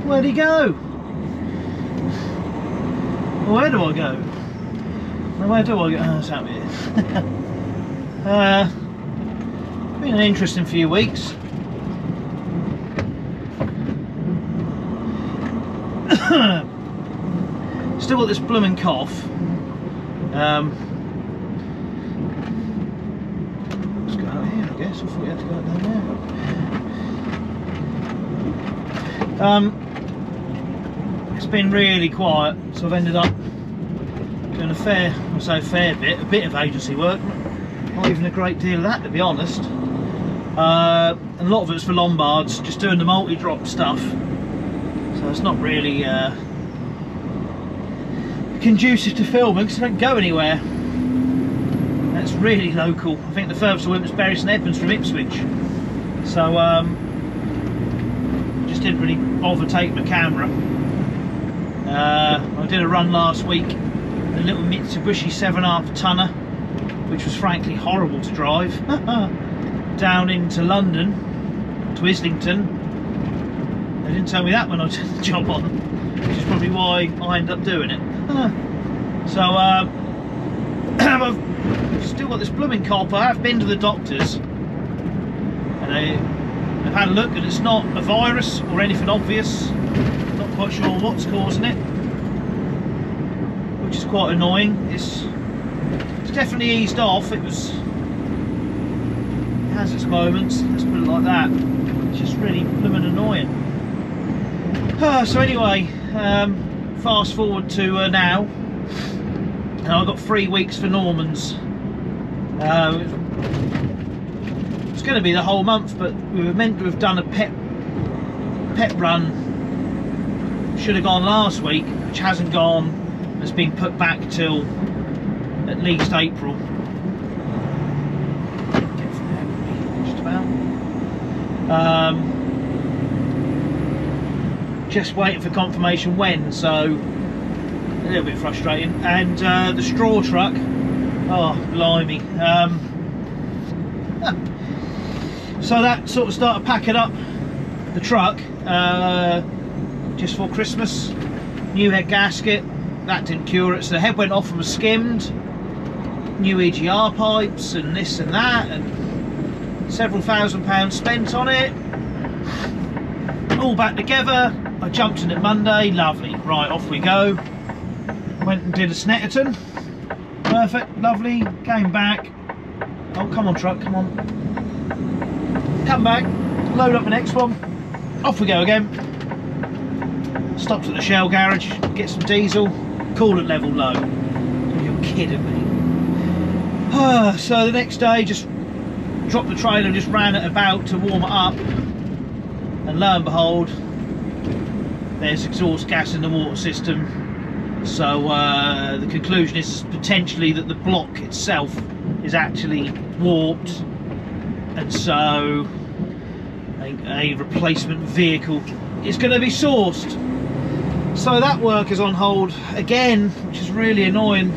Where'd he go? Where do I go? Where do I go? Oh, it's out here. Been an interesting few weeks. Still got this blooming cough. Let's go out here, I guess. I thought we had to go out down there. It's been really quiet, so I've ended up doing a fair bit of agency work. Not even a great deal of that, to be honest. And a lot of it's for Lombards, just doing the multi-drop stuff. So it's not really conducive to filming because I don't go anywhere. That's really local. I think the furthest I went was Bury St Edmunds from Ipswich. So just didn't really bother taking my camera. I did a run last week, a little Mitsubishi 7.5 tonner, which was frankly horrible to drive, down into London, to Islington. They didn't tell me that when I took the job on, which is probably why I ended up doing it. So I've still got this blooming cough. I have been to the doctors and they've had a look, and it's not a virus or anything obvious. Not quite sure what's causing it, which is quite annoying. It's definitely eased off. It has its moments, let's put it like that. It's just really blooming annoying. So anyway, fast forward to now, and I've got 3 weeks for Norman's. It's going to be the whole month, but we were meant to have done a pet run. Should have gone last week, which hasn't gone. It's been put back till at least April. Just about. Just waiting for confirmation when, so a little bit frustrating. And the straw truck, oh blimey. So that sort of started packing up the truck just for Christmas. New head gasket, that didn't cure it, so the head went off and was skimmed. New EGR pipes and this and that, and several £1,000s spent on it. All back together. I jumped in it Monday, lovely. Right, off we go. Went and did a Snetterton. Perfect, lovely. Came back. Oh, come on, truck, come on. Come back, load up the next one. Off we go again. Stopped at the Shell garage, get some diesel. Coolant level low. You're kidding me. So the next day, just dropped the trailer and just ran it about to warm it up. And lo and behold, there's exhaust gas in the water system. So the conclusion is potentially that the block itself is actually warped, and so a replacement vehicle is going to be sourced. So that work is on hold again, which is really annoying.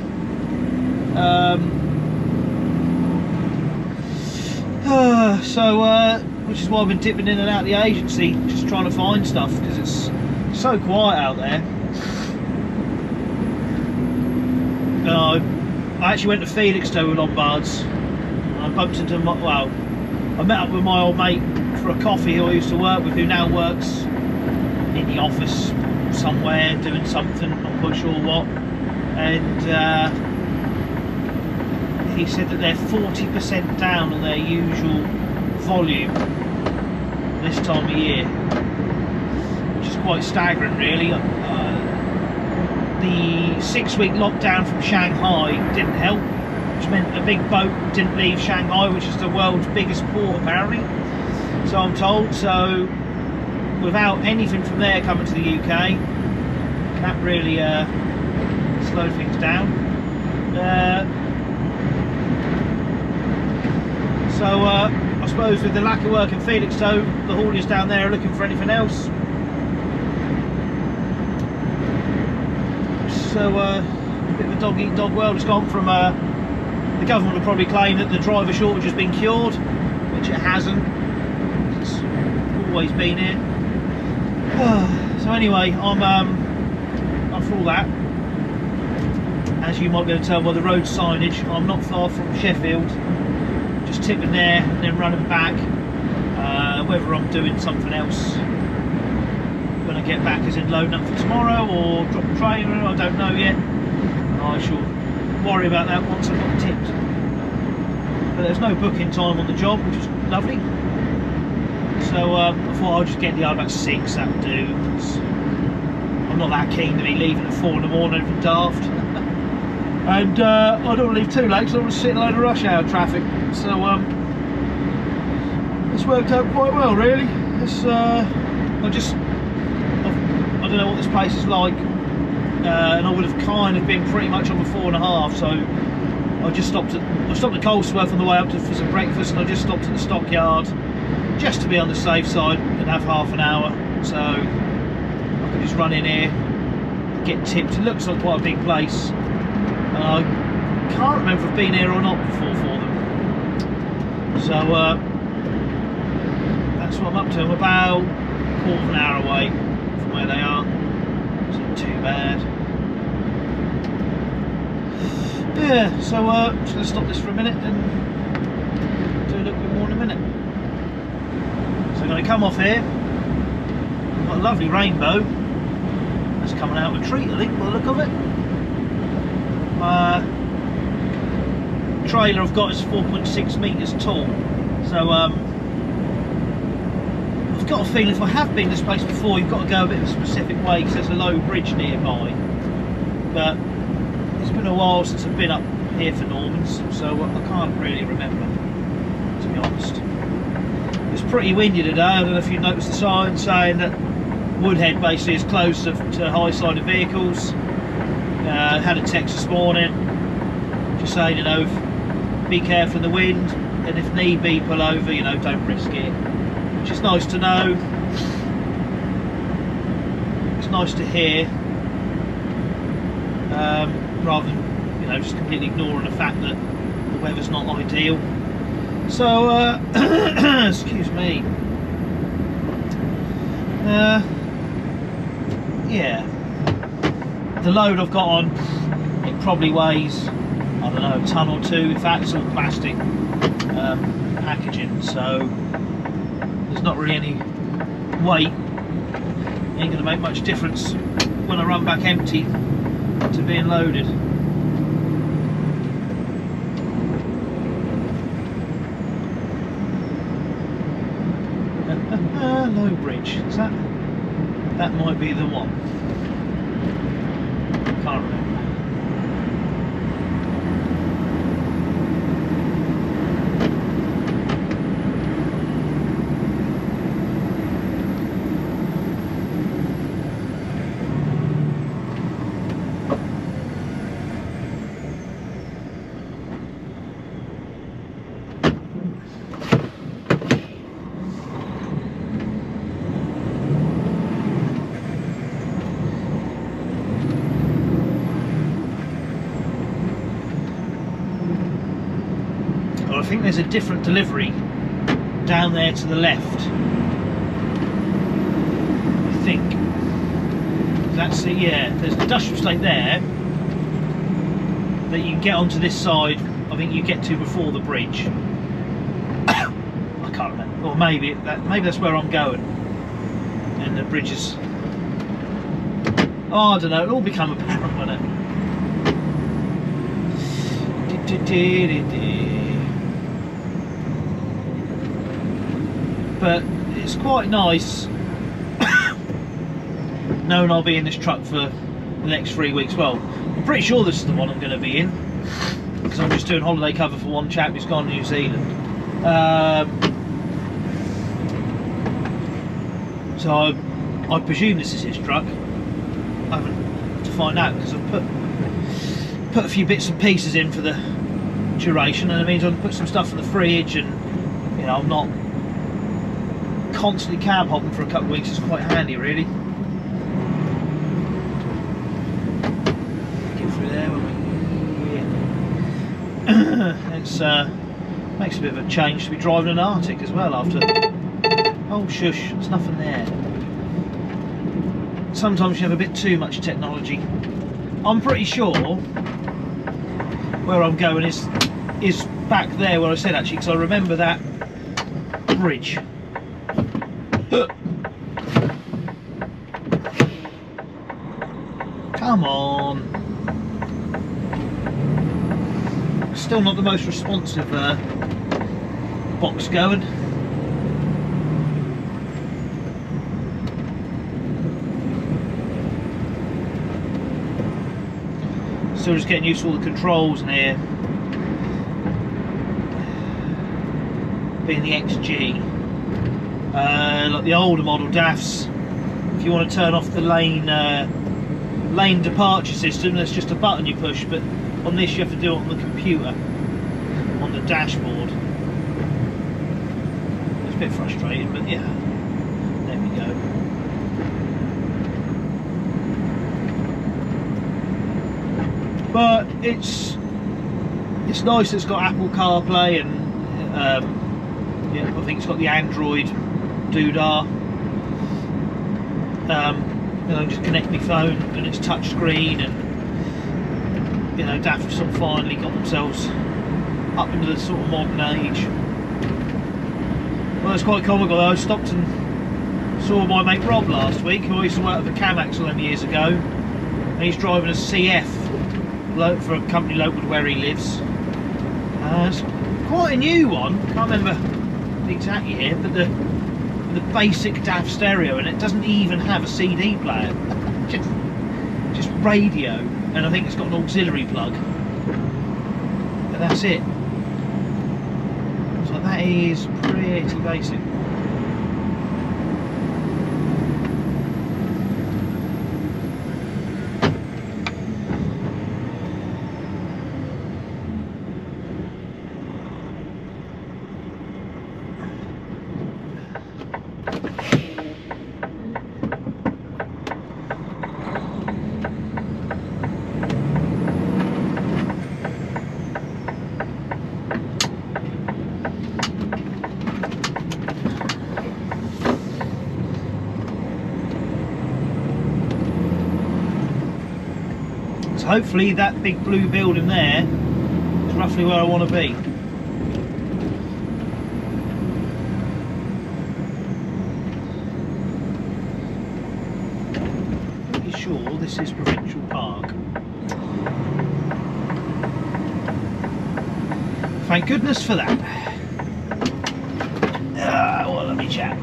Which is why I've been dipping in and out of the agency, just trying to find stuff, because it's so quiet out there. I actually went to Felixstowe with Lombards. I bumped into my, well, I met up with my old mate for a coffee who I used to work with, who now works in the office somewhere doing something, not quite sure what. And he said that they're 40% down on their usual volume this time of year, which is quite staggering really. The 6-week lockdown from Shanghai didn't help, which meant a big boat didn't leave Shanghai, which is the world's biggest port apparently, so I'm told. So without anything from there coming to the UK, that really slowed things down. So I suppose with the lack of work in Felixstowe, the hauliers down there are looking for anything else. So a bit of a dog-eat-dog world. It's gone from the government will probably claim that the driver shortage has been cured, which it hasn't. It's always been here. So So anyway, I'm after all that, as you might be able to tell by the road signage, I'm not far from Sheffield, just tipping there and then running back. Whether I'm doing something else when I get back, as in loading up for tomorrow or drop the trailer, I don't know yet. I shall worry about that once I've got tipped. But there's no booking time on the job, which is lovely. So I thought I'll just get the yard about 6, that would do. I'm not that keen to be leaving at 4 in the morning for daft. And I don't want to leave too late because I want to sit in a load of rush hour traffic. So it's worked out quite well, really. It's, I don't know what this place is like, and I would have kind of been pretty much on the 4.5. So I stopped at Colesworth on the way up for some breakfast, and I just stopped at the stockyard just to be on the safe side and have half an hour. So I could just run in here, get tipped. It looks like quite a big place. I can't remember if I've been here or not before for them. So that's what I'm up to. I'm about quarter of an hour away from where they are. It's not too bad. Yeah, so I'm just going to stop this for a minute and do a little bit more in a minute. So I'm going to come off here. Got a lovely rainbow that's coming out of a tree, I think, by the look of it. Trailer I've got is 4.6 metres tall, so I've got a feeling if I have been this place before, you've got to go a bit of a specific way because there's a low bridge nearby. But it's been a while since I've been up here for Normans, so I can't really remember, to be honest. It's pretty windy today. I don't know if you noticed the sign saying that Woodhead basically is closed to high-sided vehicles. Had a text this morning just saying, you know, be careful of the wind, and if need be, pull over, you know, don't risk it, which is nice to know. It's nice to hear, rather than, you know, just completely ignoring the fact that the weather's not ideal. So excuse me, yeah, the load I've got on, it probably weighs, I don't know, a ton or two. In fact, it's all plastic packaging, so there's not really any weight. Ain't going to make much difference when I run back empty to being loaded. Low bridge, is that might be the one. Can't remember. I think there's a different delivery down there to the left. I think that's it. Yeah, there's an industrial estate there that you can get onto this side. I think you get to before the bridge. I can't remember, or maybe that's where I'm going. And the bridge is. Oh, I don't know. It'll all become apparent, won't it? But it's quite nice knowing I'll be in this truck for the next 3 weeks. Well, I'm pretty sure this is the one I'm going to be in, because I'm just doing holiday cover for one chap who's gone to New Zealand. So I presume this is his truck. I haven't to find out, because I've put a few bits and pieces in for the duration, and it means I can put some stuff in the fridge, and you know, I'm not constantly cab hopping for a couple of weeks. Is quite handy, really. Get through there, won't we? Yeah. It's makes a bit of a change to be driving an Arctic as well after. Oh shush, there's nothing there. sometimes you have a bit too much technology. I'm pretty sure where I'm going is back there where I said, actually, because I remember that bridge. Come on. Still not the most responsive box going. Still just getting used to all the controls in here. Being the XG, like the older model DAFs, if you want to turn off the lane departure system, there's just a button you push, but on this you have to do it on the computer, on the dashboard. It's a bit frustrating, but yeah, there we go. But it's nice. It's got Apple CarPlay and yeah, I think it's got the Android doodah. You know, just connect my phone and it's touch screen, and you know, DAF have sort of finally got themselves up into the sort of modern age. Well, it's quite comical though. I stopped and saw my mate Rob last week, who I used to work at the Cam Axle years ago, and he's driving a CF for a company local to where he lives. It's quite a new one. Can't remember the exact year, but the basic DAF stereo, and it doesn't even have a CD player. just radio, and I think it's got an auxiliary plug, and that's it. So that is pretty basic. Hopefully that big blue building there is roughly where I want to be. Pretty sure this is Provincial Park. Thank goodness for that. Well, let me check.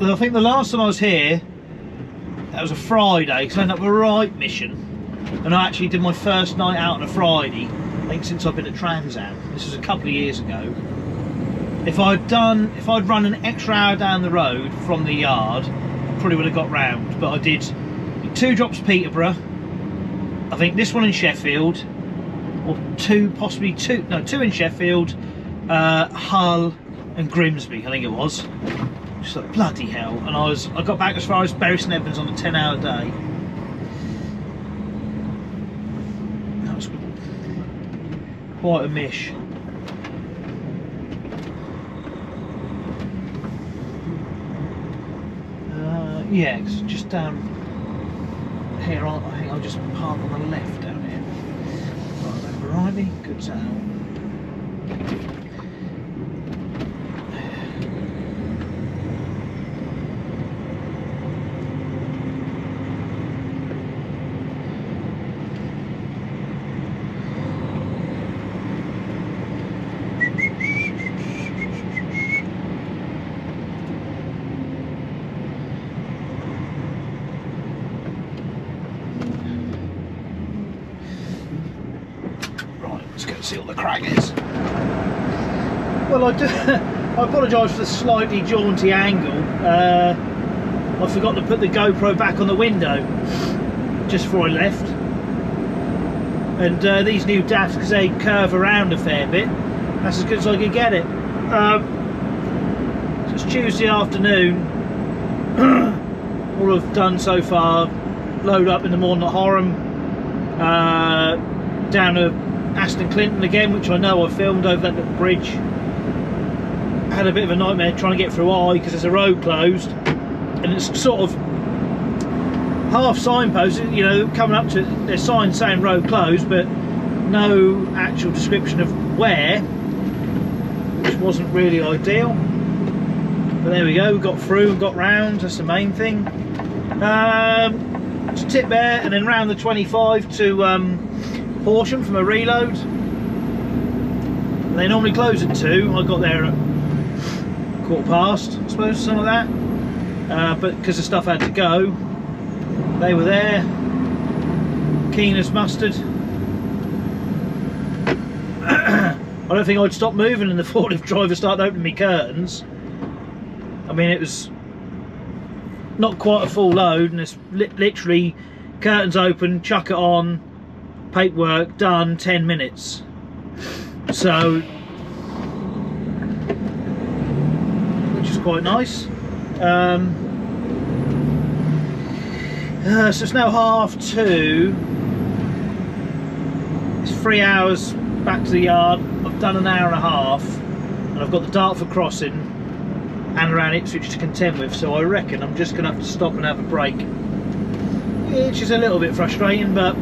I think the last time I was here, that was a Friday, because I ended up with a right mission, and I actually did my first night out on a Friday, I think, since I've been at Trans Am. This was a couple of years ago. If I'd run an extra hour down the road from the yard, I probably would have got round. But I did 2 drops Peterborough, I think this one in Sheffield, or 2 in Sheffield, Hull and Grimsby, I think it was. Just like, bloody hell. And I got back as far as Bury St Edmunds on a 10-hour day. That was quite a mish. Yeah, it's just down here. I think I'll just park on the left down here. Right, remember rightly, good sound. See what the crack is. Well, I apologise for the slightly jaunty angle. I forgot to put the GoPro back on the window just before I left. And these new DAFs, because they curve around a fair bit, that's as good as I could get it. So it's Tuesday afternoon. All I've done so far, load up in the morning at Horham, down to Aston Clinton again, which I know I filmed over that little bridge. Had a bit of a nightmare trying to get through Eye because there's a road closed, and it's sort of half signposted, you know, coming up to there's signs saying road closed, but no actual description of where, which wasn't really ideal. But there we go, we got through and got round, that's the main thing. Just tip there and then round the 25 to Horsham from a reload. They normally close at 2, I got there at past, I suppose, something like that. But because the stuff had to go, they were there, keen as mustard. I don't think I'd stop moving in the Ford if driver started opening me curtains. I mean, it was not quite a full load, and it's literally curtains open, chuck it on, paperwork done, 10 minutes. So, which is quite nice. So it's now 2:30. It's 3 hours back to the yard. I've done an hour and a half, and I've got the Dartford crossing and around Ipswich to contend with, so I reckon I'm just going to have to stop and have a break, which is a little bit frustrating, but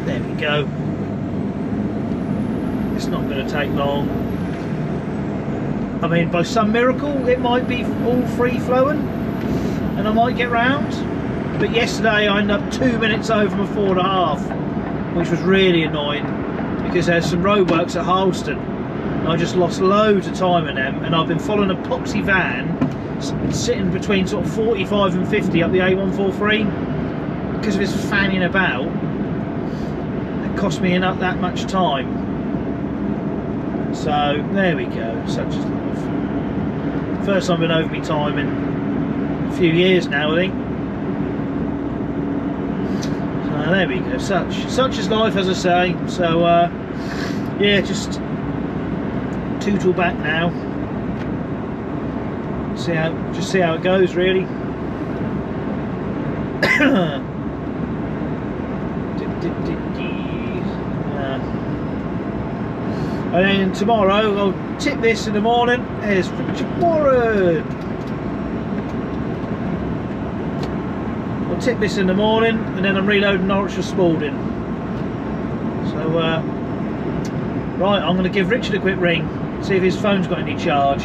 there we go. It's not going to take long. I mean, by some miracle it might be all free flowing and I might get round, but yesterday I ended up 2 minutes over my 4.5, which was really annoying because there's some roadworks at Harleston. I just lost loads of time in them, and I've been following a poxy van sitting between sort of 45 and 50 up the A143 because of its fanning about. It cost me that much time. So there we go, such is life. First time I've been over my time in a few years now, I think. So there we go, such is life, as I say. So yeah, just tootle back now. See how it goes, really. And then tomorrow I'll tip this in the morning. There's Richard Warren. I'll tip this in the morning, and then I'm reloading Norwich for Spalding. So right, I'm going to give Richard a quick ring, see if his phone's got any charge.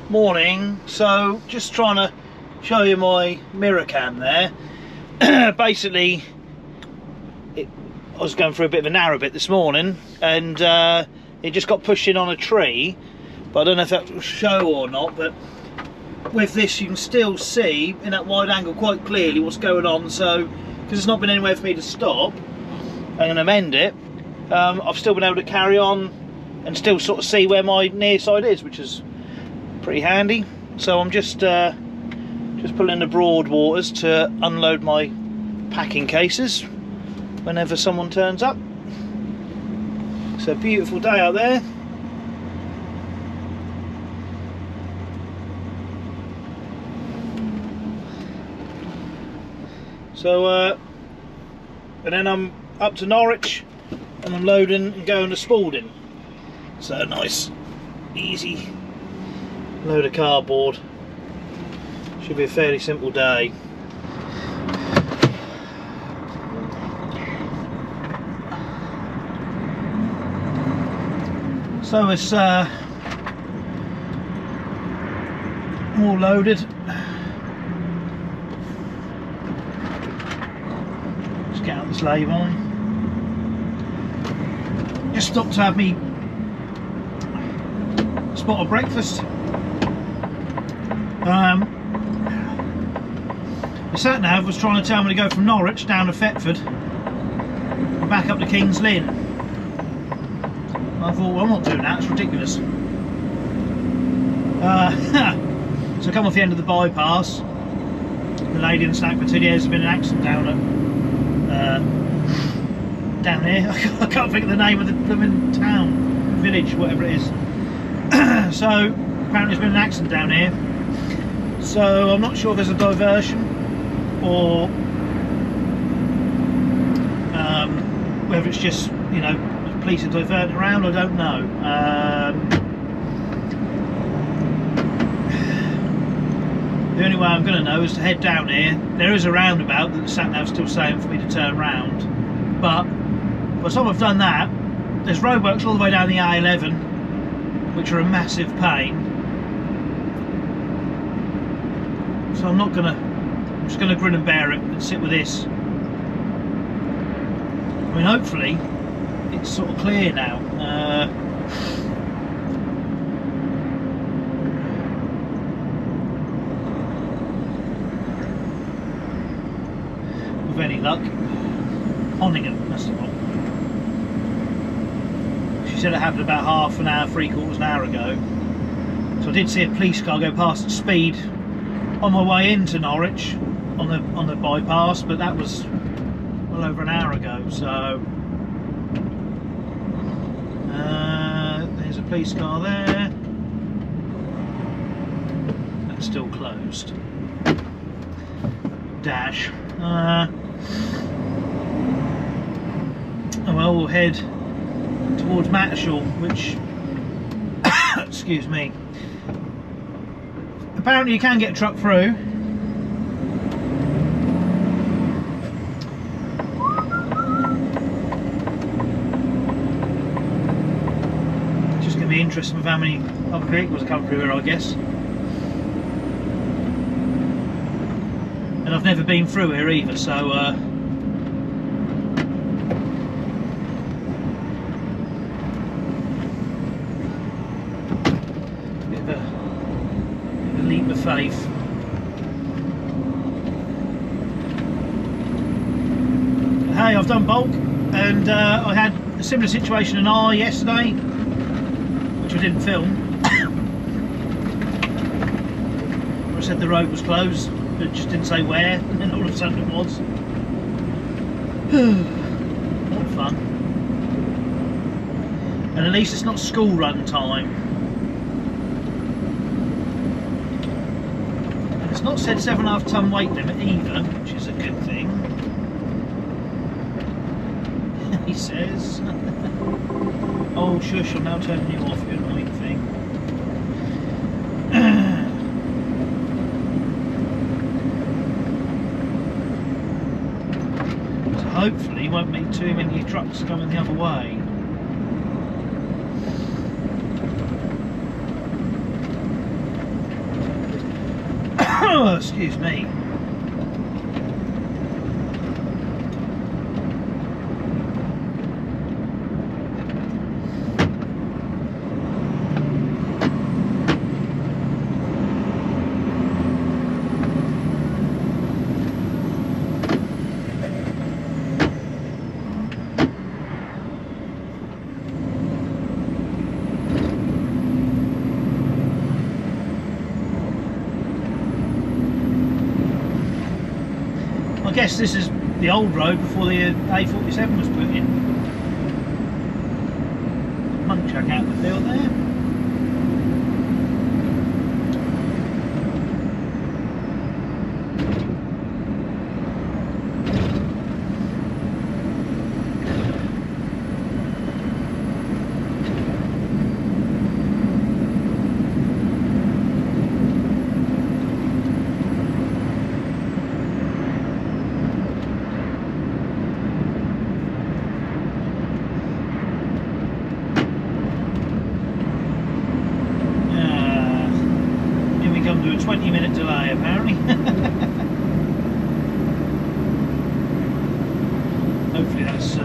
Morning. So just trying to show you my mirror cam there. Basically, I was going through a bit of a narrow bit this morning, and it just got pushed in on a tree, but I don't know if that will show or not, but with this you can still see in that wide angle quite clearly what's going on. So because there's not been anywhere for me to stop, I'm going to mend it. I've still been able to carry on and still sort of see where my near side is, which is pretty handy. So I'm just pulling the broad waters to unload my packing cases whenever someone turns up. It's a beautiful day out there. So and then I'm up to Norwich and I'm loading and going to Spalding. So nice, easy load of cardboard. Should be a fairly simple day. So it's all loaded. Let's get out this lay-by. Just stopped to have me spot of breakfast. The sat-nav was trying to tell me to go from Norwich down to Thetford and back up to King's Lynn. I thought, well, I'm not doing that, it's ridiculous. So I come off the end of the bypass. The lady in the snack said, yeah, there's been an accident down there. I can't think of the name of the blooming town, village, whatever it is. So apparently there's been an accident down here. So I'm not sure if there's a diversion or whether it's just, you know, the police are diverting around, I don't know. The only way I'm going to know is to head down here. There is a roundabout that the sat-nav's still saying for me to turn round, but by the time I've done that, there's roadworks all the way down the A11, which are a massive pain. So I'm just going to grin and bear it and sit with this. I mean, hopefully it's sort of clear now. With any luck, Honningham, that's the one. She said it happened about half an hour, 3/4 of an hour ago. So I did see a police car go past at speed on my way into Norwich on the bypass, but that was well over an hour ago. So there's a police car there. That's still closed. Dash. Well, we'll head towards Mattershall, which excuse me, apparently you can get a truck through. It's just going to be interesting with how many other vehicles come through here, I guess. And I've never been through here either, so leap of faith. Hey, I've done bulk, and I had a similar situation in R yesterday, which I didn't film. I said the road was closed, but it just didn't say where, and then all of a sudden it was. What fun. And at least it's not school run time. It's not said 7.5 ton weight limit either, which is a good thing. He says. Oh shush, I'm now turning you off, you annoying thing. So hopefully won't meet too many trucks coming the other way. Oh, excuse me. I guess this is the old road before the A47 was put in. Monk chuck out the field there. Come to a 20-minute delay apparently. Hopefully that's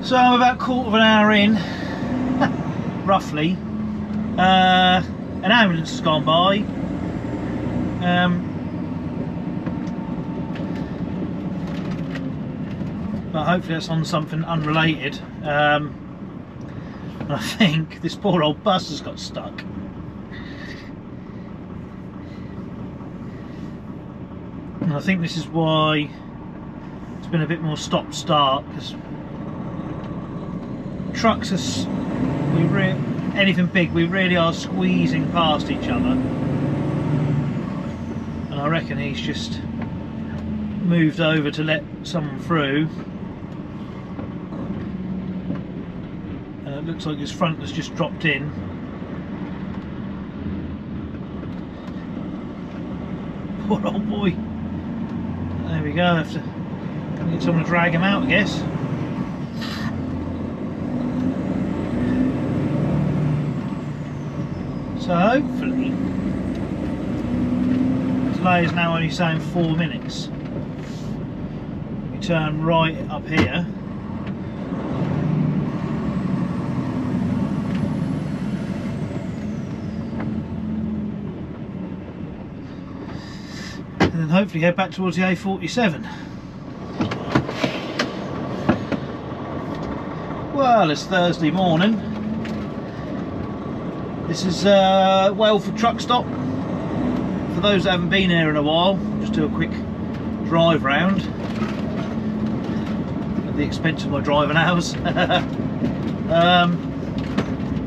So I'm about a quarter of an hour in, roughly. An ambulance has gone by. But hopefully that's on something unrelated. And I think this poor old bus has got stuck. And I think this is why it's been a bit more stop-start, because trucks are, anything big, we really are squeezing past each other. And I reckon he's just moved over to let someone through. And it looks like his front has just dropped in. Poor old boy. There we go, I have to get someone to drag him out, I guess. So hopefully, delay is now only saying 4 minutes. We turn right up here. And then hopefully head back towards the A47. Well, it's Thursday morning. This is Welford truck stop. For those that haven't been here in a while, just do a quick drive round at the expense of my driving hours.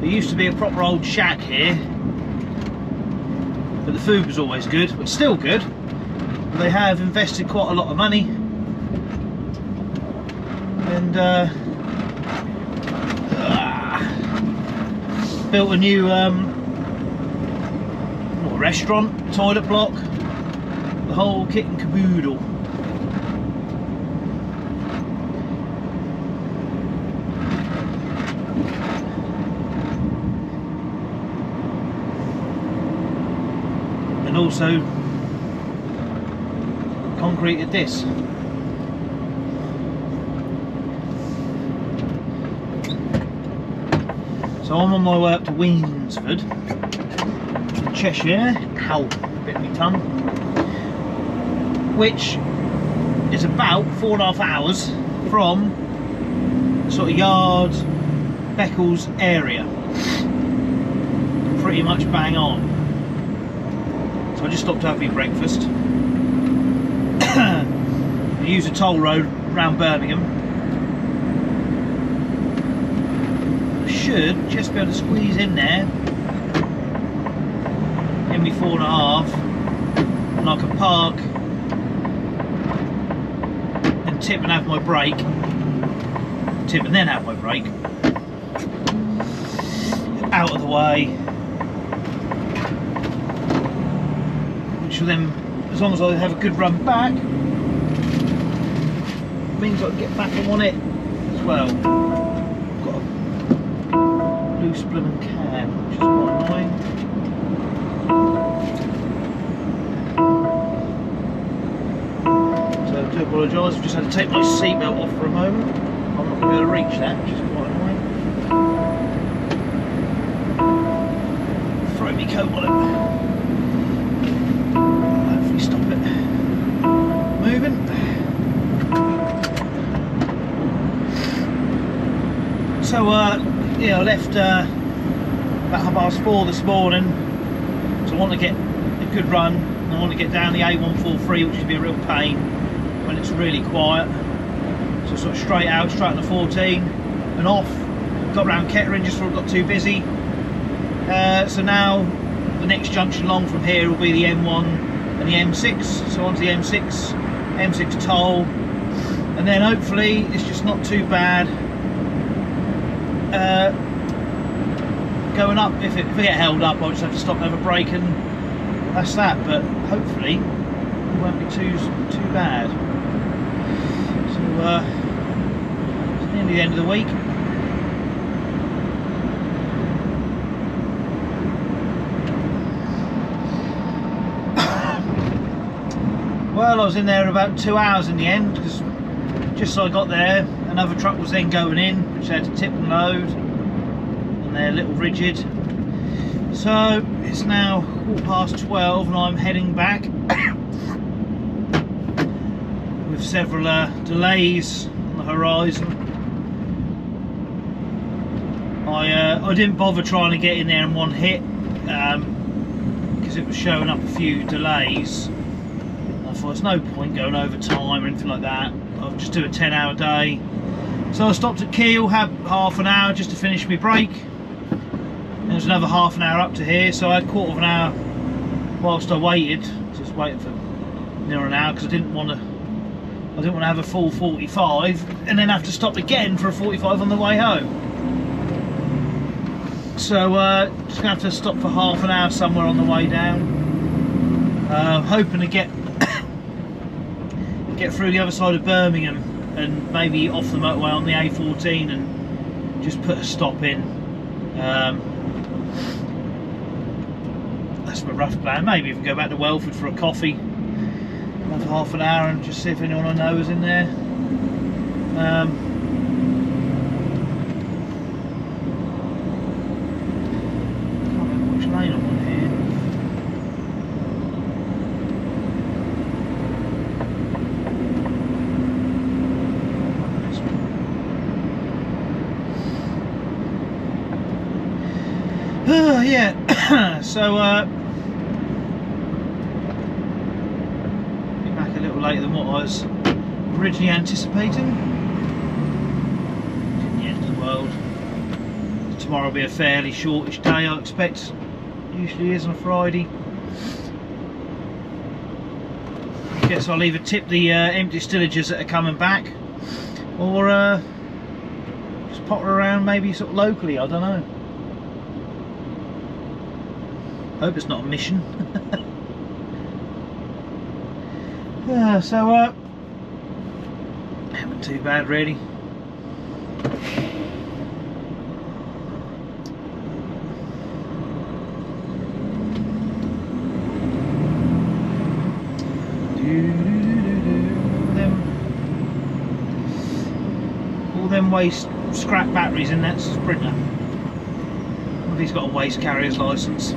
There used to be a proper old shack here, but the food was always good. It's still good. They have invested quite a lot of money, and built a new restaurant, toilet block, the whole kit and caboodle. And also concreted this. So I'm on my way up to Waynesford, Cheshire, ow, bit of my tongue, which is about 4.5 hours from sort of Yard, Beccles area. Pretty much bang on. So I just stopped to have my breakfast. I use a toll road around Birmingham. Should just be able to squeeze in there in me 4.5, and I can park and tip and have my break, tip and then have my break, out of the way, which will then, as long as I have a good run back, means I can get back on it as well. Loose blooming can, which is quite annoying. So I do apologise, I've just had to take my seatbelt off for a moment. I'm not going to be able to reach that, which is quite annoying. Throw me coat on it. Hopefully stop it moving. So yeah, I left about 4:30 this morning, so I want to get a good run. I want to get down the A143, which would be a real pain when it's really quiet. So sort of straight out, straight on the 14 and off. Got round Kettering just before it got too busy. So now the next junction along from here will be the M1 and the M6. So onto the M6 toll, and then hopefully it's just not too bad. Going up, if I get held up, I'll just have to stop and have a break, and that's that. But hopefully it won't be too bad. So it's nearly the end of the week. Well, I was in there about 2 hours in the end, because just so I got there, Another truck was then going in, which they had to tip and load, and they're a little rigid. So it's now 12:15 and I'm heading back with several delays on the horizon. I didn't bother trying to get in there in one hit because it was showing up a few delays. I thought there's no point going over time or anything like that. I'll just do a 10-hour day. So I stopped at Kiel, had half an hour just to finish my break. There was another half an hour up to here, so I had a quarter of an hour whilst I waited. Just waiting for near an hour because I didn't want to have a full 45 and then have to stop again for a 45 on the way home. So just gonna have to stop for half an hour somewhere on the way down. Hoping to get through the other side of Birmingham and maybe off the motorway on the A14 and just put a stop in. That's my rough plan. Maybe even go back to Welford for a coffee, another half an hour, and just see if anyone I know is in there. Can't remember which lane I'm on here. Yeah, so be back a little later than what I was originally anticipating. It's the end of the world. Tomorrow will be a fairly shortish day, I expect. Usually is on a Friday. I guess I'll either tip the empty stillagers that are coming back, or just potter around maybe sort of locally. I don't know. Hope it's not a mission. Yeah, so haven't too bad really. All them waste scrap batteries in that Sprinter. Well, he's got a waste carrier's licence.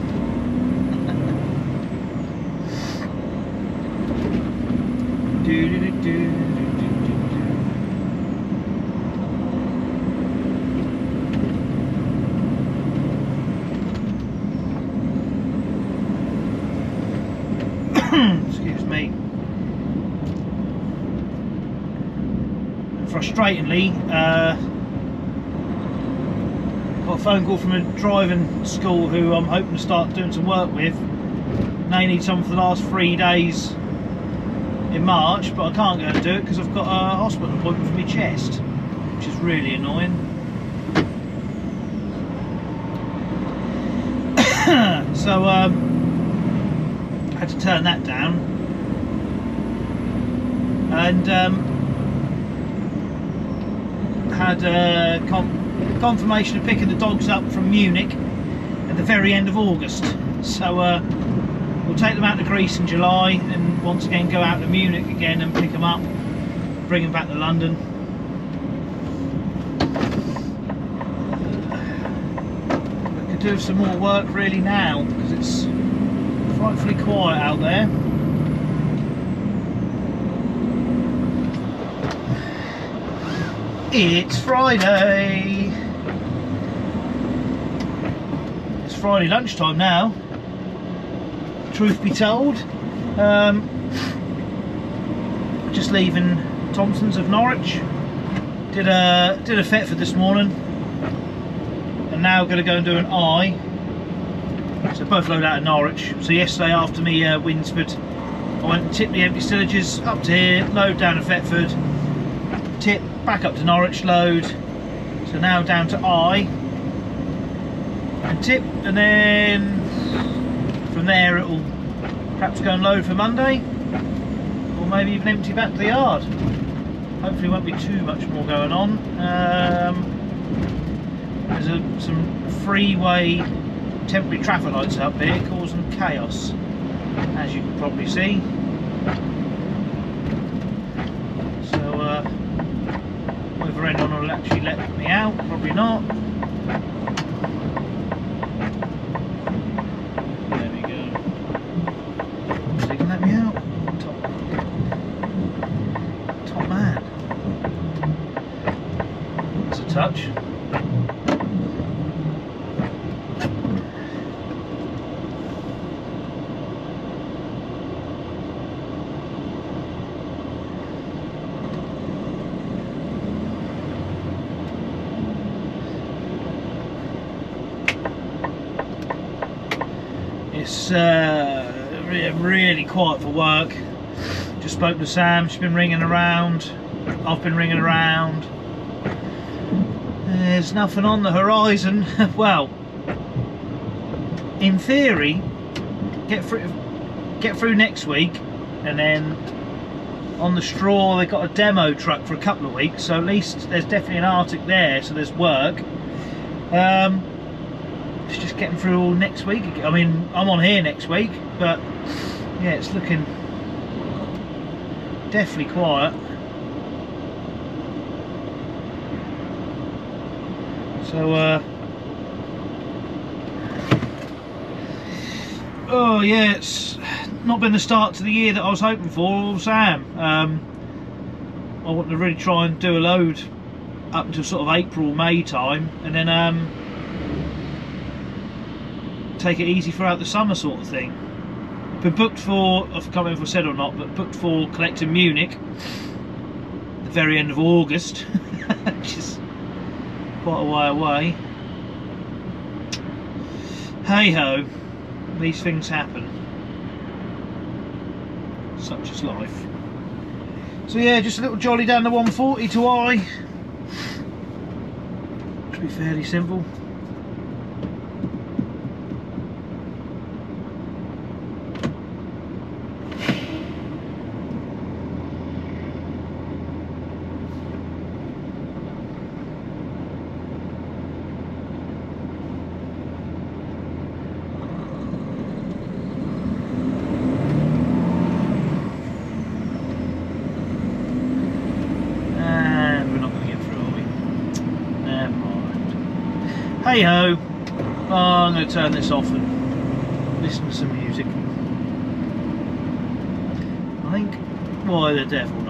Excuse me. Frustratingly, got a phone call from a driving school who I'm hoping to start doing some work with. And they need someone for the last 3 days in March, but I can't go and do it because I've got a hospital appointment for my chest, which is really annoying. So I had to turn that down, and had confirmation of picking the dogs up from Munich at the very end of August. So we'll take them out to Greece in July and once again go out to Munich again and pick them up, bring them back to London. I could do some more work really now because it's frightfully quiet out there. It's Friday. It's Friday lunchtime now, truth be told. Just leaving Thompson's of Norwich. Did a Thetford this morning, and now going to go and do an I. So both load out of Norwich. So yesterday after me Winsford, I went and tipped the empty stillages up to here, load down to Thetford, tip back up to Norwich, load. So now down to I and tip, and then from there it will perhaps go and load for Monday, or maybe even empty back to the yard. Hopefully won't be too much more going on. There's some freeway temporary traffic lights up here causing chaos, as you can probably see. So whether will actually let me out, probably not. There we go. So he can let me out. Top man. That's a touch. It's really quiet for work. Just spoke to Sam, she's been ringing around, I've been ringing around. There's nothing on the horizon. Well, in theory, get through next week, and then on the straw they've got a demo truck for a couple of weeks, so at least there's definitely an Arctic there, so there's work. It's just getting through all next week. I mean, I'm on here next week, but yeah, it's looking definitely quiet. So oh yeah, it's not been the start to the year that I was hoping for, Sam. I want to really try and do a load up until sort of April, May time, and then take it easy throughout the summer sort of thing. Been booked for, I can't remember if I said or not, but booked for collecting Munich the very end of August, which is quite a way away. Hey ho, these things happen. Such is life. So yeah, just a little jolly down the 140 to I. Should be fairly simple. Hey ho, oh, I'm going to turn this off and listen to some music. I think, why the devil?